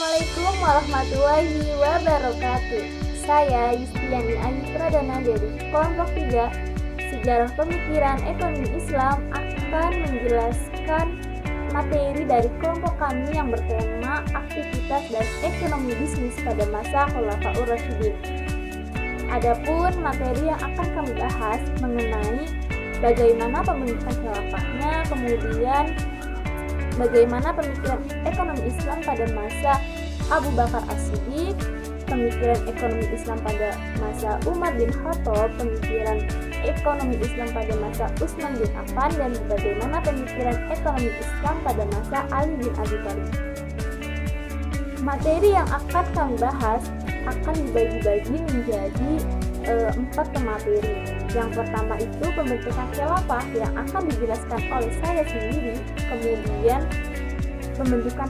Assalamualaikum warahmatullahi wabarakatuh. Saya Yustiani Ayu Pradana dari kelompok 3 Sejarah Pemikiran Ekonomi Islam akan menjelaskan materi dari kelompok kami yang bertema aktivitas dan ekonomi bisnis pada masa Khulafaur Rasyidin. Adapun materi yang akan kami bahas mengenai bagaimana pembentukan khilafahnya, kemudian bagaimana pemikiran ekonomi Islam pada masa Abu Bakar As-Siddiq, pemikiran ekonomi Islam pada masa Umar bin Khattab, pemikiran ekonomi Islam pada masa Utsman bin Affan, dan bagaimana pemikiran ekonomi Islam pada masa Ali bin Abi Thalib. Materi yang akan kami bahas akan dibagi-bagi menjadi 4 materi. Yang pertama itu pembentukan khilafah yang akan dijelaskan oleh saya sendiri, kemudian pembentukan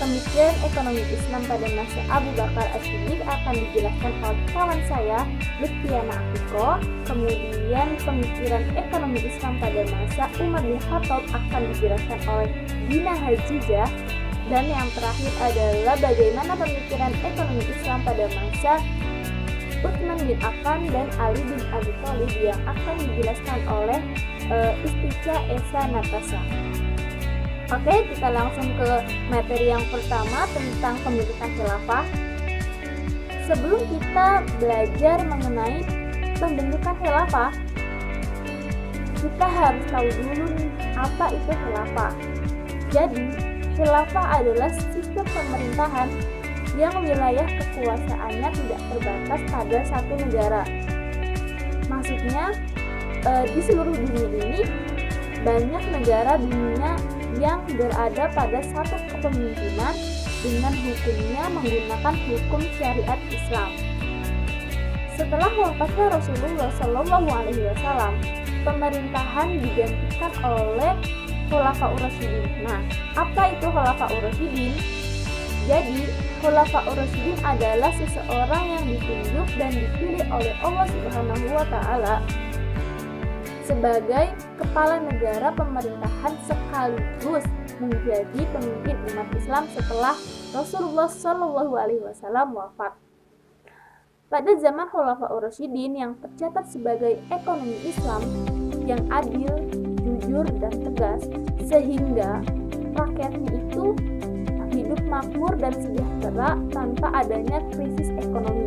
pemikiran ekonomi Islam pada masa Abu Bakar As-Siddiq akan dijelaskan oleh kawan saya Lutfiana Afiko, kemudian pemikiran ekonomi Islam pada masa Umar bin Khattab akan dijelaskan oleh Dina Hajijah, dan yang terakhir adalah bagaimana pemikiran ekonomi Islam pada masa Utsman bin Affan dan Ali bin Abi Thalib yang akan dijelaskan oleh Istica Esa Natasha. Oke, kita langsung ke materi yang pertama tentang pembentukan khilafah. Sebelum kita belajar mengenai pembentukan khilafah, kita harus tahu dulu nih, apa itu khilafah. Jadi, khilafah adalah sistem pemerintahan yang wilayah kekuasaannya tidak terbatas pada satu negara. Maksudnya, di seluruh dunia ini banyak negara dunia yang berada pada satu kepemimpinan dengan hukumnya menggunakan hukum syariat Islam. Setelah wafatnya Rasulullah Shallallahu Alaihi Wasallam, pemerintahan digantikan oleh Khulafaur Rasyidin. Nah, apa itu Khulafaur Rasyidin? Jadi, Khulafaur Rasyidin adalah seseorang yang ditunjuk dan dipilih oleh Allah Subhanahu wa Ta'ala sebagai kepala negara pemerintahan sekaligus menjadi pemimpin umat Islam setelah Rasulullah Shallallahu Alaihi Wasallam wafat. Pada zaman Khulafaur Rasyidin yang tercatat sebagai ekonomi Islam yang adil, jujur, dan tegas, sehingga rakyatnya itu hidup makmur dan sejahtera tanpa adanya krisis ekonomi.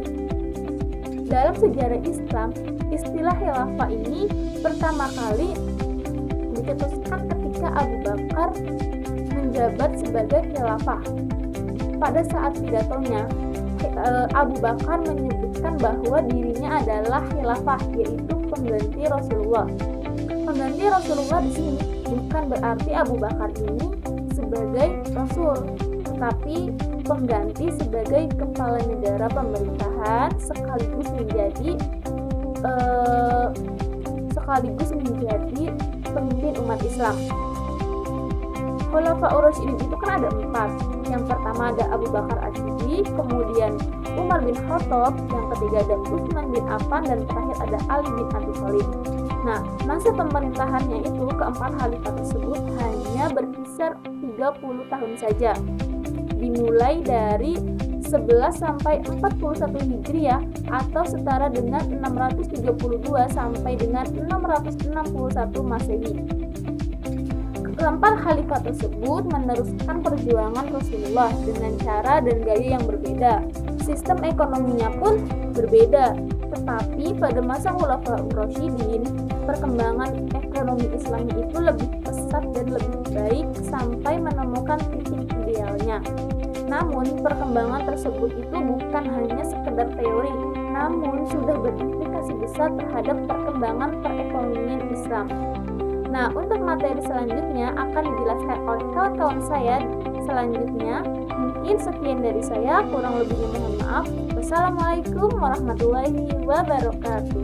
Dalam sejarah Islam, istilah khilafah ini pertama kali dicetuskan ketika Abu Bakar menjabat sebagai khilafah. Pada saat pidatonya, Abu Bakar menyebutkan bahwa dirinya adalah khilafah, yaitu pengganti Rasulullah. Pengganti Rasulullah di sini bukan berarti Abu Bakar ini sebagai Rasul, tetapi pengganti sebagai kepala negara pemerintahan sekaligus menjadi pemimpin umat Islam. Khulafaur Rasyidin itu kan ada 4. Yang pertama ada Abu Bakar As-Siddiq, kemudian Umar bin Khattab, yang ketiga ada Utsman bin Affan, dan terakhir ada Ali bin Abi Thalib. Nah, masa pemerintahannya itu keempat khalifah tersebut hanya berkisar 30 tahun saja, dimulai dari 11 sampai 41 Hijriah atau setara dengan 632 sampai dengan 661 Masehi. Keempat khalifah tersebut meneruskan perjuangan Rasulullah dengan cara dan gaya yang berbeda. Sistem ekonominya pun berbeda, tetapi pada masa Khulafaur Rasyidin, perkembangan ekonomi Islam itu lebih pesat dan lebih baik sampai menemukan titik idealnya. Namun, perkembangan tersebut itu bukan hanya sekedar teori, namun sudah berimplikasi besar terhadap perkembangan perekonomian Islam. Nah, untuk materi selanjutnya akan dijelaskan oleh kawan-kawan saya selanjutnya. Mungkin sekian dari saya, kurang lebihnya mohon maaf. Wassalamualaikum warahmatullahi wabarakatuh.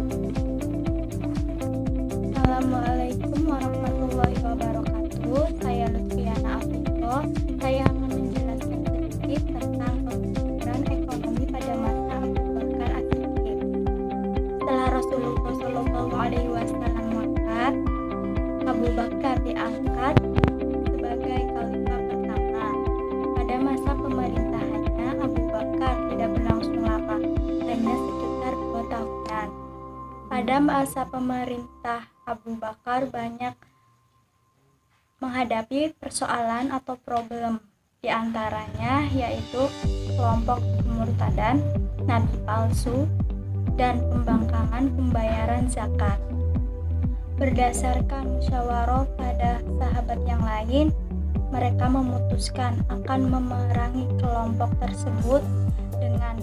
Assalamualaikum warahmatullahi wabarakatuh. Saya Lutfiana Afiko. Saya akan menjelaskan sedikit tentang pemikiran ekonomi pada masa Abu Bakar As-Siddiq. Setelah Rasulullah Shallallahu Alaihi Wasallam wafat, Abu Bakar diangkat sebagai khalifah pertama. Pada masa Pada masa pemerintah Abu Bakar banyak menghadapi persoalan atau problem, di antaranya yaitu kelompok kemurtadan, nabi palsu, dan pembangkangan pembayaran zakat. Berdasarkan musyawarah pada sahabat yang lain, mereka memutuskan akan memerangi kelompok tersebut dengan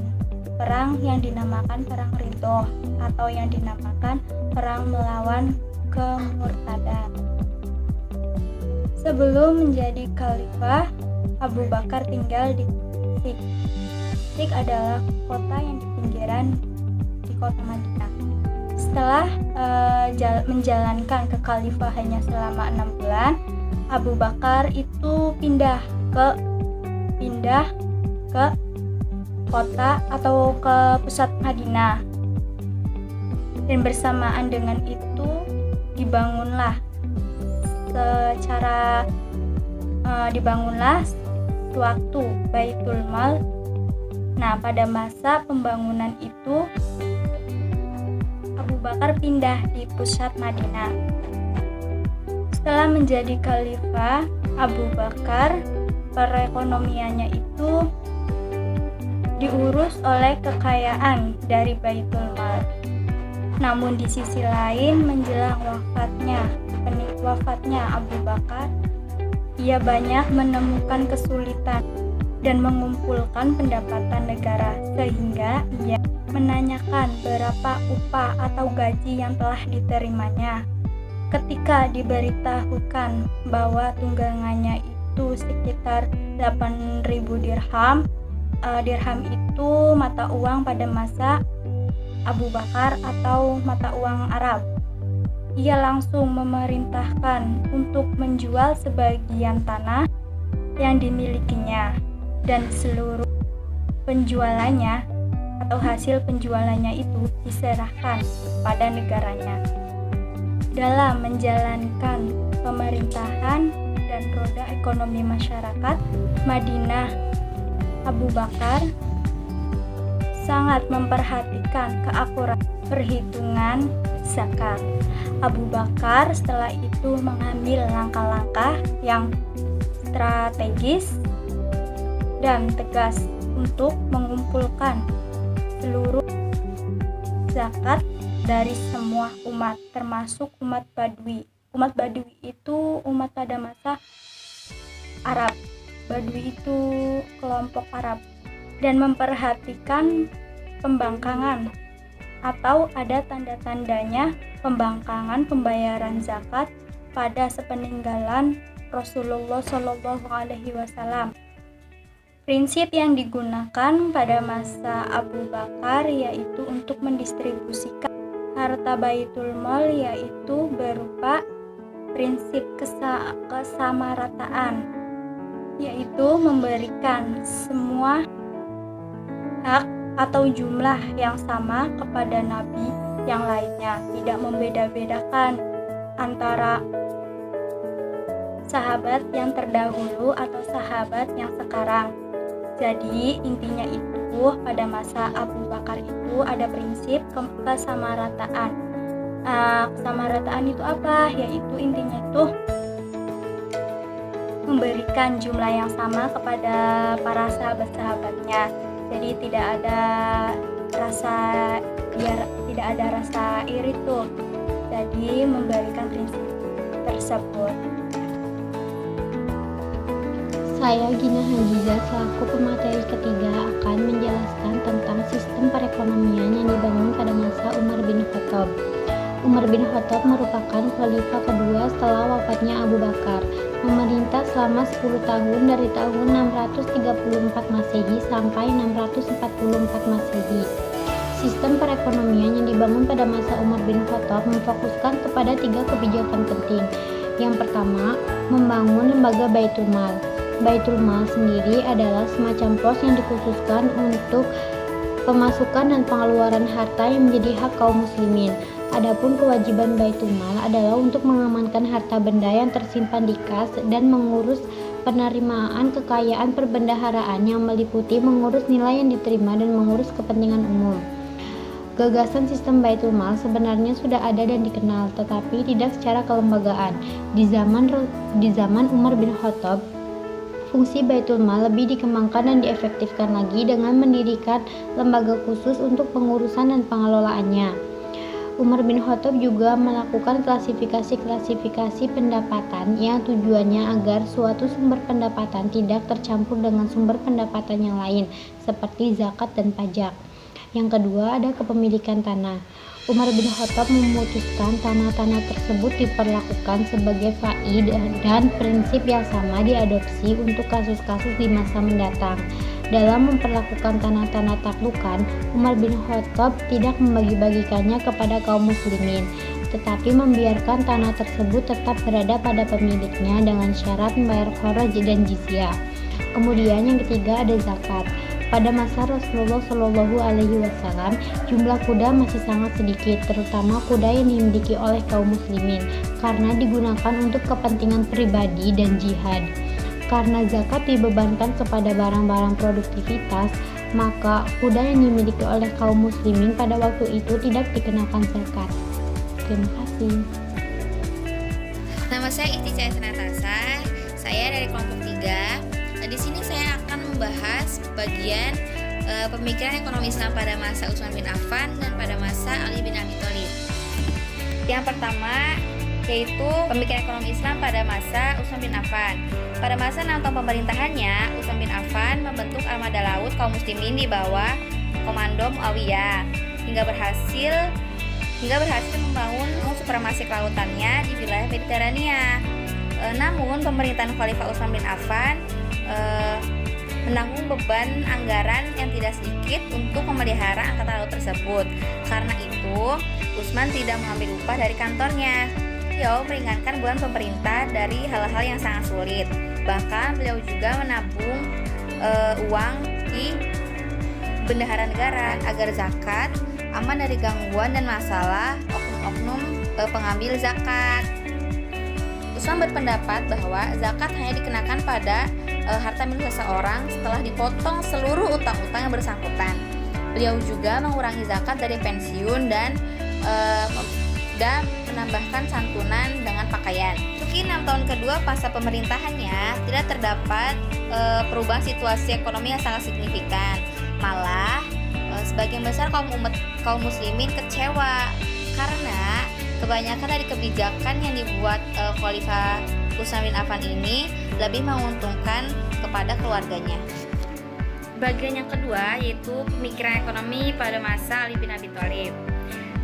perang yang dinamakan Perang Ridho atau yang dinamakan Perang Melawan Kemurtadan. Sebelum menjadi khalifah, Abu Bakar tinggal di Sik. Sik adalah kota yang di pinggiran di kota Madinah. Setelah menjalankan kekhalifahannya selama 6 bulan, Abu Bakar itu pindah ke kota atau ke pusat Madinah. Dan bersamaan dengan itu dibangunlah suatu Baitul Mal. Nah, pada masa pembangunan itu Abu Bakar pindah di pusat Madinah. Setelah menjadi khalifah, Abu Bakar perekonomiannya itu diurus oleh kekayaan dari Baitul Mal. Namun di sisi lain menjelang wafatnya Abu Bakar, ia banyak menemukan kesulitan dan mengumpulkan pendapatan negara, sehingga ia menanyakan berapa upah atau gaji yang telah diterimanya. Ketika diberitahukan bahwa tunggangannya itu sekitar 8.000 dirham, dirham itu mata uang pada masa Abu Bakar atau mata uang Arab. Ia langsung memerintahkan untuk menjual sebagian tanah yang dimilikinya, dan seluruh penjualannya atau hasil penjualannya itu diserahkan pada negaranya. Dalam menjalankan pemerintahan dan roda ekonomi masyarakat Madinah, Abu Bakar sangat memperhatikan keakuratan perhitungan zakat. Abu Bakar setelah itu mengambil langkah-langkah yang strategis dan tegas untuk mengumpulkan seluruh zakat dari semua umat, termasuk umat Badui. Umat Badui itu umat pada masa Arab. Badui itu kelompok Arab, dan memperhatikan pembangkangan atau ada tanda-tandanya pembangkangan pembayaran zakat pada sepeninggalan Rasulullah Shallallahu Alaihi Wasallam. Prinsip yang digunakan pada masa Abu Bakar yaitu untuk mendistribusikan harta Baitul Mal, yaitu berupa prinsip kesamarataan, yaitu memberikan semua hak atau jumlah yang sama kepada nabi yang lainnya, tidak membeda-bedakan antara sahabat yang terdahulu atau sahabat yang sekarang. Jadi intinya itu pada masa Abu Bakar itu ada prinsip kesamarataan. Kesamarataan itu apa? Yaitu intinya itu memberikan jumlah yang sama kepada para sahabat-sahabatnya. Jadi tidak ada rasa iri tuh. Jadi memberikan prinsip tersebut. Saya Gina Hajiza selaku pemateri ketiga akan menjelaskan tentang sistem perekonomian yang dibangun pada masa Umar bin Khattab. Umar bin Khattab merupakan khalifah kedua setelah wafatnya Abu Bakar. Memerintah selama 10 tahun dari tahun 634 Masehi sampai 644 Masehi. Sistem perekonomian yang dibangun pada masa Umar bin Khattab memfokuskan kepada 3 kebijakan penting. Yang pertama, membangun lembaga Baitul Mal. Baitul Mal sendiri adalah semacam pos yang dikhususkan untuk pemasukan dan pengeluaran harta yang menjadi hak kaum muslimin. Adapun kewajiban Baitul Mal adalah untuk mengamankan harta benda yang tersimpan di kas dan mengurus penerimaan kekayaan perbendaharaan yang meliputi mengurus nilai yang diterima dan mengurus kepentingan umum. Gagasan sistem Baitul Mal sebenarnya sudah ada dan dikenal, tetapi tidak secara kelembagaan. Di zaman Umar bin Khattab, fungsi Baitul Mal lebih dikembangkan dan diefektifkan lagi dengan mendirikan lembaga khusus untuk pengurusan dan pengelolaannya. Umar bin Khattab juga melakukan klasifikasi pendapatan yang tujuannya agar suatu sumber pendapatan tidak tercampur dengan sumber pendapatan yang lain, seperti zakat dan pajak. Yang kedua ada kepemilikan tanah. Umar bin Khattab memutuskan tanah-tanah tersebut diperlakukan sebagai fai dan prinsip yang sama diadopsi untuk kasus-kasus di masa mendatang. Dalam memperlakukan tanah-tanah taklukan, Umar bin Khattab tidak membagi-bagikannya kepada kaum muslimin, tetapi membiarkan tanah tersebut tetap berada pada pemiliknya dengan syarat membayar kharaj dan jizyah. Kemudian yang ketiga ada zakat. Pada masa Rasulullah Shallallahu Alaihi Wasallam, jumlah kuda masih sangat sedikit, terutama kuda yang dimiliki oleh kaum muslimin, karena digunakan untuk kepentingan pribadi dan jihad. Karena zakat dibebankan kepada barang-barang produktivitas, maka kuda yang dimiliki oleh kaum muslimin pada waktu itu tidak dikenakan zakat. Terima kasih. Nama saya Istica Senatasa, saya dari kelompok 3. Di sini saya akan membahas bagian pemikiran ekonomi Islam pada masa Utsman bin Affan dan pada masa Ali bin Abi Thalib. Yang pertama yaitu pemikiran ekonomi Islam pada masa Utsman bin Affan. Pada masa 6 tahun pemerintahannya, Utsman bin Affan membentuk armada laut kaum muslimin di bawah komando Muawiyah hingga berhasil membangun supremasi kelautannya di wilayah Mediterania. Namun pemerintahan Khalifah Utsman bin Affan menanggung beban anggaran yang tidak sedikit untuk memelihara angkatan laut tersebut. Karena itu, Utsman tidak mengambil upah dari kantornya. Beliau meringankan beban pemerintah dari hal-hal yang sangat sulit. Bahkan beliau juga menabung uang di bendahara negara agar zakat aman dari gangguan dan masalah oknum-oknum pengambil zakat. Utsman berpendapat bahwa zakat hanya dikenakan pada harta milik seseorang setelah dipotong seluruh utang-utang yang bersangkutan. Beliau juga mengurangi zakat dari pensiun dan menambahkan santunan dengan pakaian. Meski 6 tahun kedua pasca pemerintahannya tidak terdapat perubahan situasi ekonomi yang sangat signifikan. Malah sebagian besar kaum muslimin kecewa karena kebanyakan dari kebijakan yang dibuat Khalifah Utsman bin Affan ini lebih menguntungkan kepada keluarganya. Bagian yang kedua yaitu pemikiran ekonomi pada masa Ali bin Abi Thalib.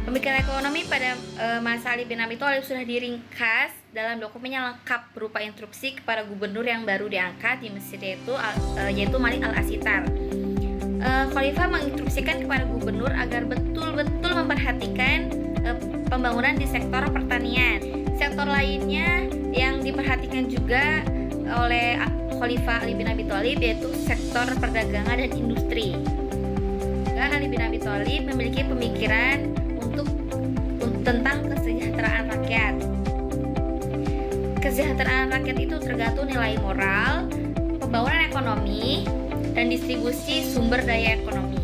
Pemikiran ekonomi pada masa Ali bin Abi Thalib sudah diringkas dalam dokumen yang lengkap berupa instruksi kepada gubernur yang baru diangkat di Mesir yaitu Malik al-Asitar. Khalifah menginstruksikan kepada gubernur agar betul-betul memperhatikan pembangunan di sektor pertanian. Sektor lainnya yang diperhatikan juga oleh Khalifah Ali bin Abi Thalib yaitu sektor perdagangan dan industri. Ali bin Abi Thalib memiliki pemikiran tentang kesejahteraan rakyat. Kesejahteraan rakyat itu tergantung nilai moral, pembangunan ekonomi, dan distribusi sumber daya ekonomi.